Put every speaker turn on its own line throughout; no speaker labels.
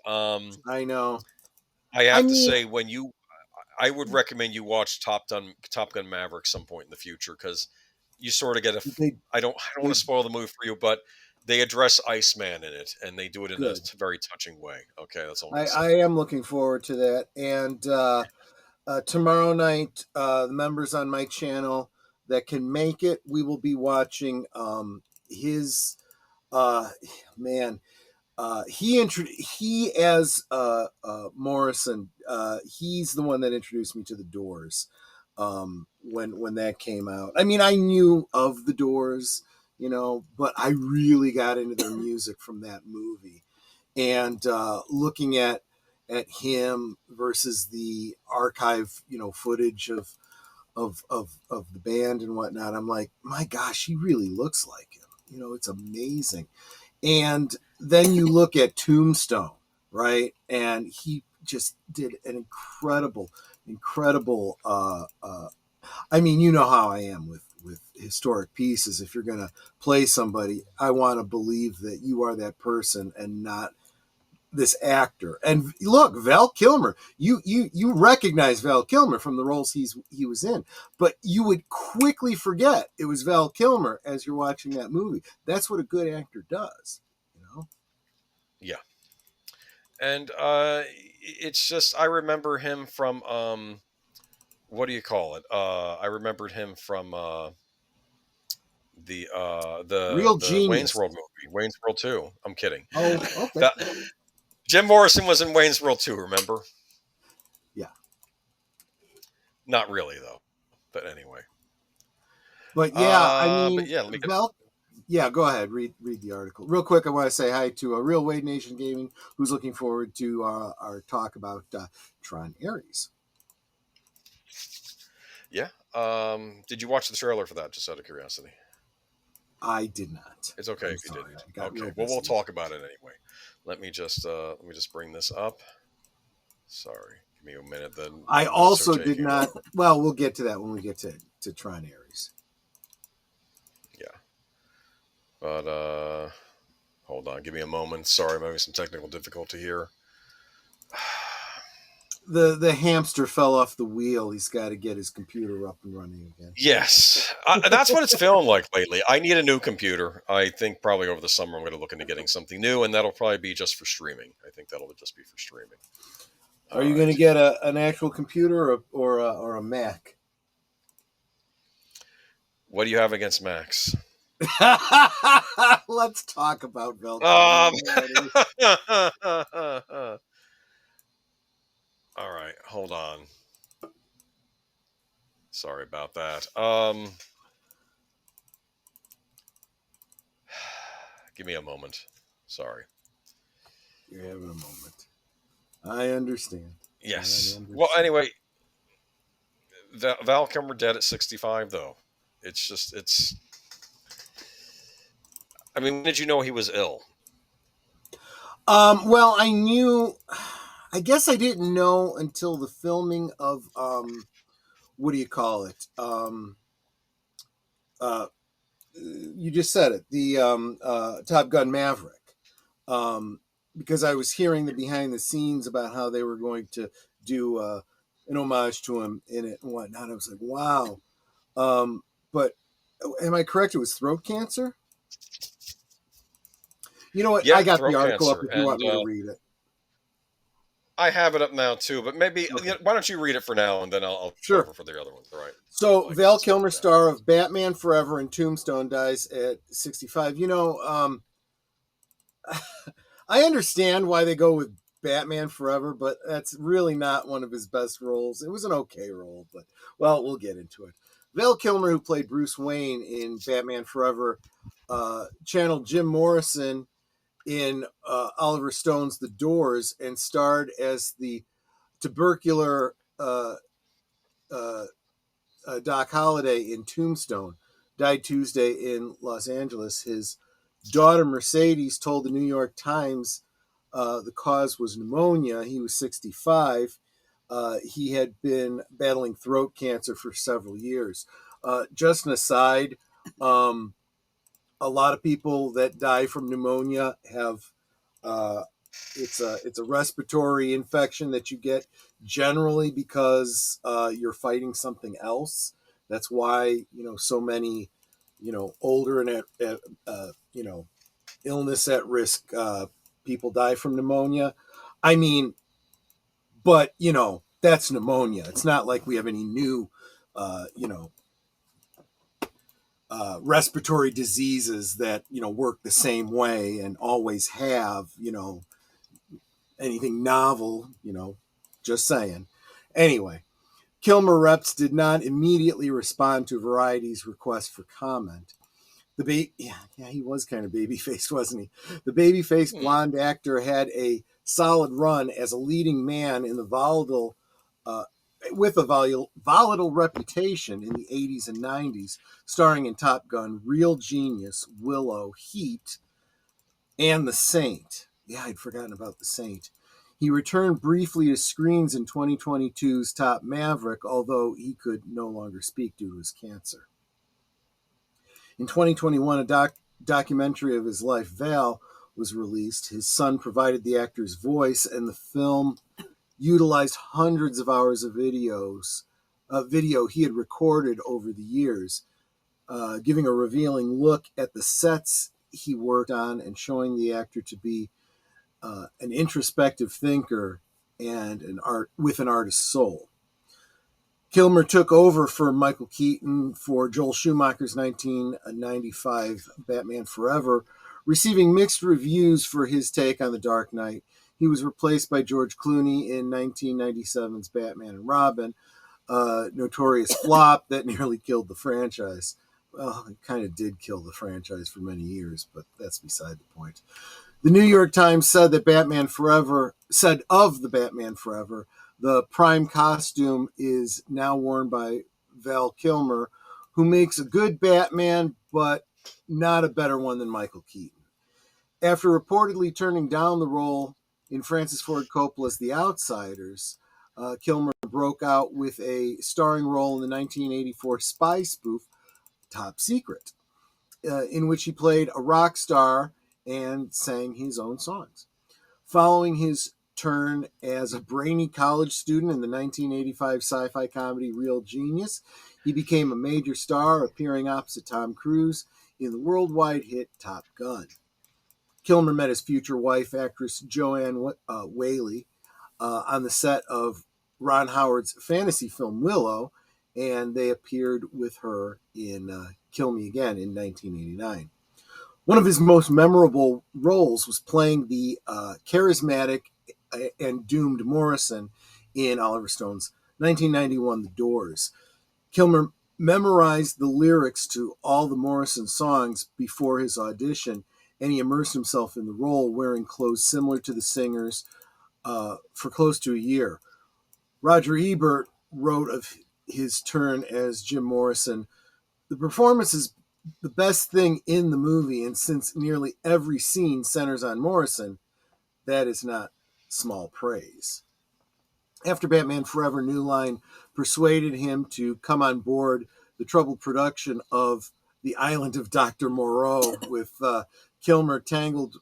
I know.
I have to say, I would recommend you watch Top Gun Maverick some point in the future, because you sort of get I don't want to spoil the movie for you, but they address Iceman in it, and they do it in a very touching way. Okay, that's all.
I am looking forward to that. And tomorrow night, the members on my channel that can make it, we will be watching his man. He as Morrison. He's the one that introduced me to the Doors. When that came out, I mean, I knew of the Doors, but I really got into their music from that movie. And looking at him versus the archive, footage of the band and whatnot, I'm like, my gosh, he really looks like him. It's amazing. And then you look at Tombstone, right? And he just did an incredible. I mean, you know how I am with historic pieces. If you're going to play somebody, I want to believe that you are that person and not this actor. And look, Val Kilmer, you recognize Val Kilmer from the roles he was in, but you would quickly forget it was Val Kilmer as you're watching that movie. That's what a good actor does,
Yeah. And it's just, I remember him from what do you call it? I remembered him from the
Real Genius.
Wayne's World movie, Wayne's World 2. I'm kidding.
Oh, okay.
Jim Morrison was in Wayne's World 2, remember?
Yeah.
Not really, though. But anyway.
But yeah, I mean,
but yeah, let me
go ahead. Read the article. Real quick, I want to say hi to Real Wade Nation Gaming, who's looking forward to our talk about Tron Ares.
Yeah. Did you watch the trailer for that, just out of curiosity?
I did not.
It's okay if you didn't. Okay. Well, we'll talk about it anyway. Let me just bring this up. Sorry. Give me a minute then.
I also did not. Well, we'll get to that when we get to Tron Ares.
Yeah. But hold on, give me a moment. Sorry, I'm having some technical difficulty here.
The hamster fell off the wheel. He's got to get his computer up and running again.
Yes, that's what it's feeling like lately. I need a new computer. I think probably over the summer I'm going to look into getting something new, and that'll probably be just for streaming. I think that'll just be for streaming.
Are you going to get an actual computer or a Mac?
What do you have against Macs?
Let's talk about Val.
All right, hold on. Sorry about that. Give me a moment. Sorry.
You're having a moment. I understand.
Yes. Well, anyway, Val Kilmer dead at 65, though. It's. I mean, when did you know he was ill?
Well, I knew. I guess I didn't know until the filming of what do you call it? You just said it. The Top Gun Maverick. Because I was hearing the behind the scenes about how they were going to do an homage to him in it and whatnot. I was like, wow. But am I correct? It was throat cancer? You know what? Yeah, I got the article up if you want me to read it.
I have it up now too, but maybe why don't you read it for now, and then I'll
sure
cover for the other ones. All right.
So Val Kilmer, star of Batman Forever and Tombstone, dies at 65. I understand why they go with Batman Forever, but that's really not one of his best roles. It was an okay role, but well, we'll get into it. Val Kilmer, who played Bruce Wayne in Batman Forever, channeled Jim Morrison in Oliver Stone's The Doors and starred as the tubercular Doc Holliday in Tombstone. Died Tuesday in Los Angeles. His daughter Mercedes told the New York Times the cause was pneumonia. He was 65. He had been battling throat cancer for several years. Just an aside, a lot of people that die from pneumonia have it's a respiratory infection that you get generally because you're fighting something else. That's why so many older and at illness at risk people die from pneumonia. I mean, but that's pneumonia. It's not like we have any new respiratory diseases that work the same way and always have anything novel. Just saying. Anyway, Kilmer reps did not immediately respond to Variety's request for comment. Yeah, he was kind of baby-faced, wasn't he? The baby-faced blonde actor had a solid run as a leading man in the volatile reputation in the 80s and 90s, starring in Top Gun, Real Genius, Willow, Heat, and The Saint. Yeah, I'd forgotten about The Saint. He returned briefly to screens in 2022's Top Maverick, although he could no longer speak due to his cancer. In 2021, a documentary of his life, Val, was released. His son provided the actor's voice, and the film utilized hundreds of hours of video he had recorded over the years, giving a revealing look at the sets he worked on and showing the actor to be an introspective thinker and with an artist's soul. Kilmer took over for Michael Keaton for Joel Schumacher's 1995 Batman Forever, receiving mixed reviews for his take on The Dark Knight. He was replaced by George Clooney in 1997's Batman and Robin, a notorious flop that nearly killed the franchise. Well, it kind of did kill the franchise for many years, but that's beside the point. The New York Times said of the Batman Forever, the prime costume is now worn by Val Kilmer, who makes a good Batman, but not a better one than Michael Keaton. After reportedly turning down the role in Francis Ford Coppola's The Outsiders, Kilmer broke out with a starring role in the 1984 spy spoof Top Secret, in which he played a rock star and sang his own songs. Following his turn as a brainy college student in the 1985 sci-fi comedy Real Genius, he became a major star, appearing opposite Tom Cruise in the worldwide hit Top Gun. Kilmer met his future wife, actress Joanne Whaley, on the set of Ron Howard's fantasy film Willow, and they appeared with her in Kill Me Again in 1989. One of his most memorable roles was playing the charismatic and doomed Morrison in Oliver Stone's 1991 The Doors. Kilmer memorized the lyrics to all the Morrison songs before his audition, and he immersed himself in the role, wearing clothes similar to the singers for close to a year. Roger Ebert wrote of his turn as Jim Morrison, "The performance is the best thing in the movie, and since nearly every scene centers on Morrison, that is not small praise." After Batman Forever, New Line persuaded him to come on board the troubled production of The Island of Dr. Moreau, with Kilmer tangled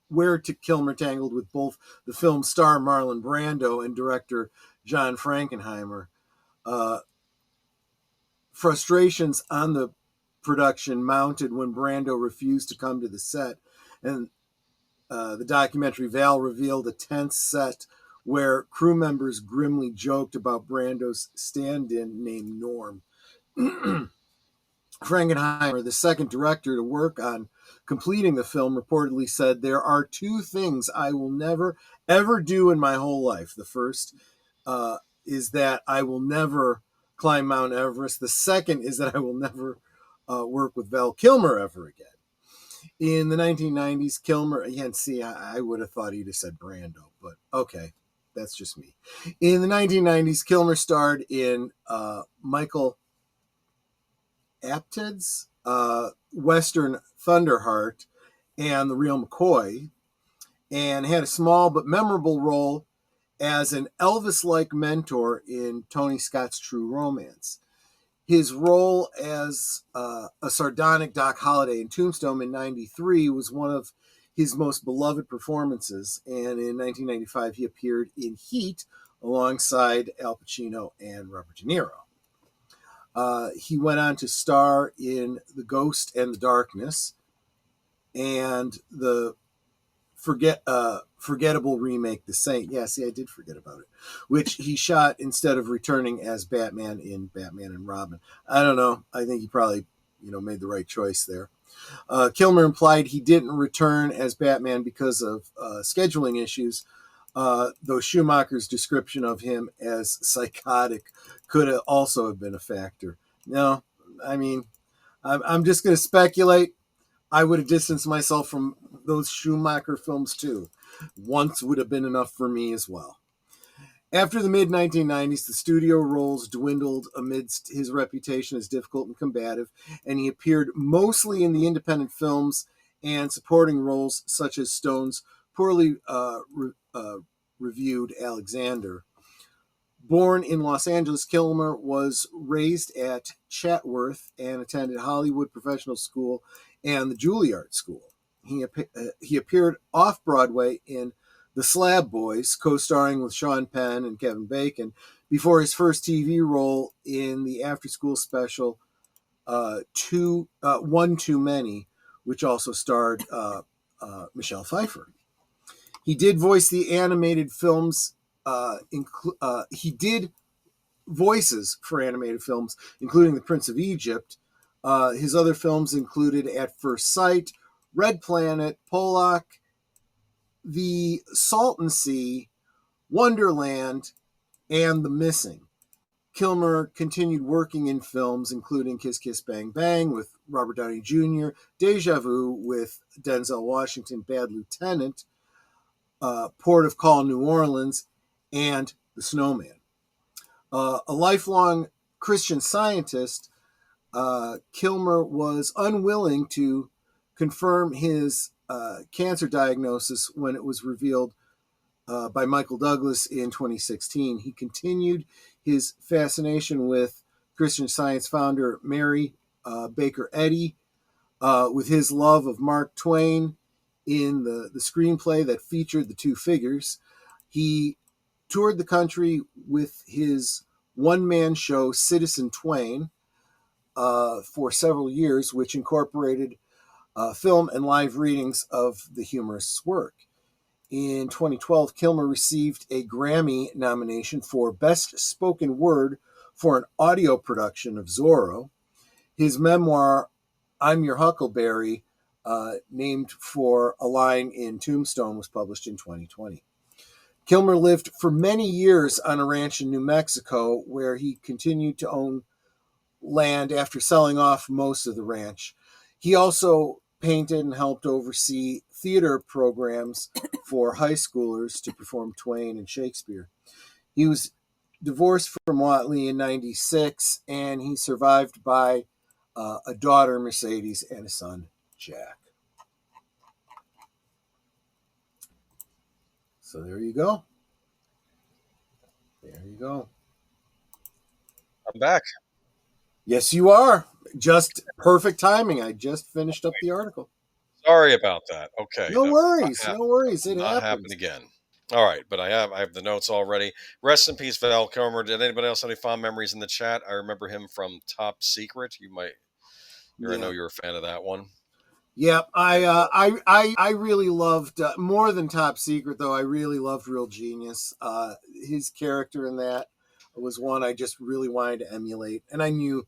with both the film star Marlon Brando and director John Frankenheimer. Frustrations on the production mounted when Brando refused to come to the set, and the documentary Val revealed a tense set where crew members grimly joked about Brando's stand-in named Norm. Frankenheimer, the second director to work on completing the film, reportedly said, "There are two things I will never, ever do in my whole life. The first is that I will never climb Mount Everest. The second is that I will never work with Val Kilmer ever again." In the 1990s, Kilmer, I would have thought he'd have said Brando, but okay, that's just me. In the 1990s, Kilmer starred in Michael Apted's Western Thunderheart and The Real McCoy, and had a small but memorable role as an Elvis-like mentor in Tony Scott's True Romance. His role as a sardonic Doc Holliday in Tombstone in '93 was one of his most beloved performances. And in 1995, he appeared in Heat alongside Al Pacino and Robert De Niro. He went on to star in The Ghost and the Darkness and the forgettable remake The Saint. Yeah, see, I did forget about it, which he shot instead of returning as Batman in Batman and Robin. I don't know. I think he probably, made the right choice there. Kilmer implied he didn't return as Batman because of scheduling issues, though Schumacher's description of him as psychotic could also have been a factor. No, I mean, I'm just going to speculate. I would have distanced myself from those Schumacher films too. Once would have been enough for me as well. After the mid-1990s, the studio roles dwindled amidst his reputation as difficult and combative, and he appeared mostly in the independent films and supporting roles such as Stone's poorly reviewed Alexander. Born in Los Angeles, Kilmer was raised at Chatworth and attended Hollywood Professional School and the Juilliard School. He appeared off-Broadway in The Slab Boys, co-starring with Sean Penn and Kevin Bacon, before his first TV role in the after-school special One Too Many, which also starred Michelle Pfeiffer. He did voice the animated films. He did voices for animated films, including The Prince of Egypt. His other films included At First Sight, Red Planet, Pollock, The Salton Sea, Wonderland, and The Missing. Kilmer continued working in films, including Kiss Kiss Bang Bang with Robert Downey Jr., Deja Vu with Denzel Washington, Bad Lieutenant, Port of Call, New Orleans, and The Snowman. A lifelong Christian Scientist, Kilmer was unwilling to confirm his cancer diagnosis when it was revealed by Michael Douglas in 2016. He continued his fascination with Christian Science founder Mary Baker Eddy, with his love of Mark Twain in the screenplay that featured the two figures. He toured the country with his one-man show, Citizen Twain, for several years, which incorporated film and live readings of the humorist's work. In 2012, Kilmer received a Grammy nomination for Best Spoken Word for an audio production of Zorro. His memoir, I'm Your Huckleberry, named for a line in Tombstone, was published in 2020. Kilmer lived for many years on a ranch in New Mexico, where he continued to own land after selling off most of the ranch. He also painted and helped oversee theater programs for high schoolers to perform Twain and Shakespeare. He was divorced from Watley in 1996, and he's survived by a daughter, Mercedes, and a son, Jack. So there you go. There you go.
I'm back.
Yes, you are. Just perfect timing. I just finished up the article.
Sorry about that. Okay.
No worries. No worries. It
not happen again. All right, but I have the notes already. Rest in peace, Val Kilmer. Did anybody else have any fond memories in the chat? I remember him from Top Secret. I know you're a fan of that one.
Yeah, I really loved more than Top Secret, though. I really loved Real Genius. His character in that was one I just really wanted to emulate, and I knew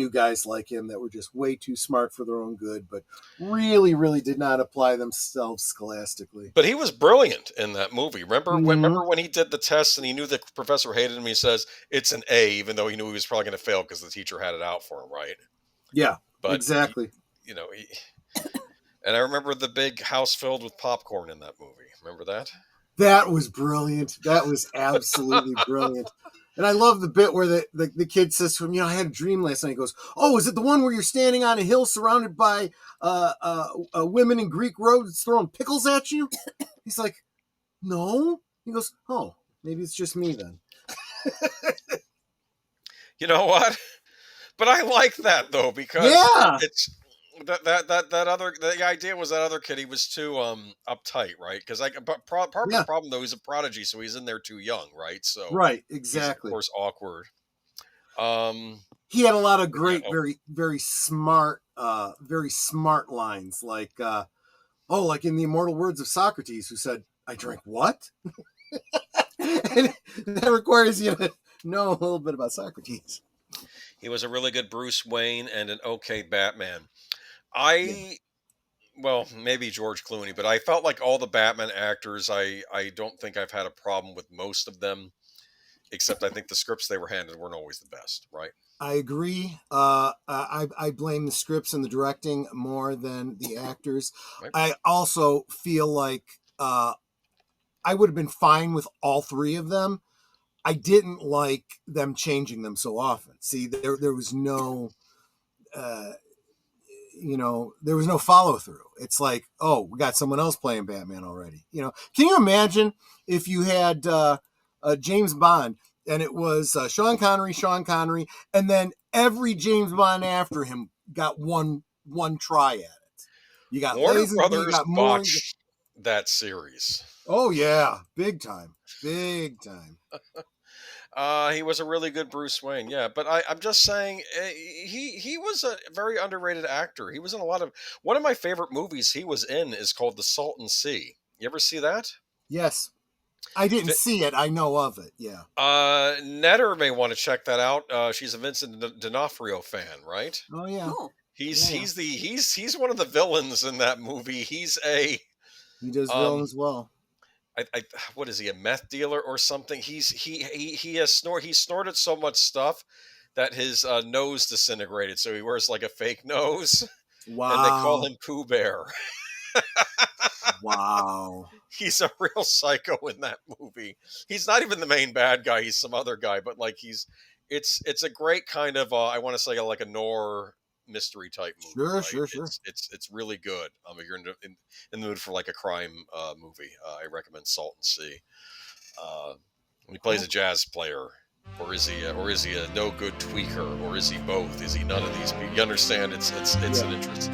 guys like him that were just way too smart for their own good, but really did not apply themselves scholastically.
But he was brilliant in that movie. Remember when he did the test and he knew the professor hated him? He says it's an A, even though he knew he was probably going to fail because the teacher had it out for him, right?
Yeah, but exactly.
And I remember the big house filled with popcorn in that movie. Remember that?
That was brilliant. That was absolutely brilliant. And I love the bit where the kid says to him, I had a dream last night. He goes, oh, is it the one where you're standing on a hill surrounded by women in Greek robes throwing pickles at you? He's like, no. He goes, oh, maybe it's just me then.
You know what? But I like that, though, because the idea was that other kid, he was too uptight, right? Because part of the problem though, he's a prodigy, so he's in there too young, right? So he's of course awkward.
He had a lot of great, very smart lines, like like in the immortal words of Socrates, who said, "I drink what?" And that requires you to know a little bit about Socrates.
He was a really good Bruce Wayne and an okay Batman. Well, maybe George Clooney, but I felt like all the Batman actors, I don't think I've had a problem with most of them, except I think the scripts they were handed weren't always the best, right?
I agree. I blame the scripts and the directing more than the actors. Right. I also feel like I would have been fine with all three of them. I didn't like them changing them so often. See, there was no, there was no follow through. It's like, oh, we got someone else playing Batman already. Can you imagine if you had James Bond and it was Sean Connery, and then every James Bond after him got one try at it? You got
Warner Brothers botched that series.
Oh yeah, big time.
He was a really good Bruce Wayne, yeah. But I'm just saying, he was a very underrated actor. He was in one of my favorite movies he was in is called The Salton Sea. You ever see that?
Yes. I didn't see it. I know of it. Yeah.
Netter may want to check that out. She's a Vincent D'Onofrio fan, right?
Oh yeah. Oh.
He's one of the villains in that movie. He
does villains well.
What is he, a meth dealer or something? He snorted so much stuff that his nose disintegrated, so he wears like a fake nose.
Wow.
And they call him Pooh Bear.
Wow.
He's a real psycho in that movie. He's not even the main bad guy, he's some other guy, but like it's a great kind of I want to say like a noir mystery type movie.
Sure.
It's really good. If you're in the mood for like a crime movie, I recommend Salton Sea. He plays a jazz player, or is he a no good tweaker, or is he both? Is he none of these? You understand? It's an interesting.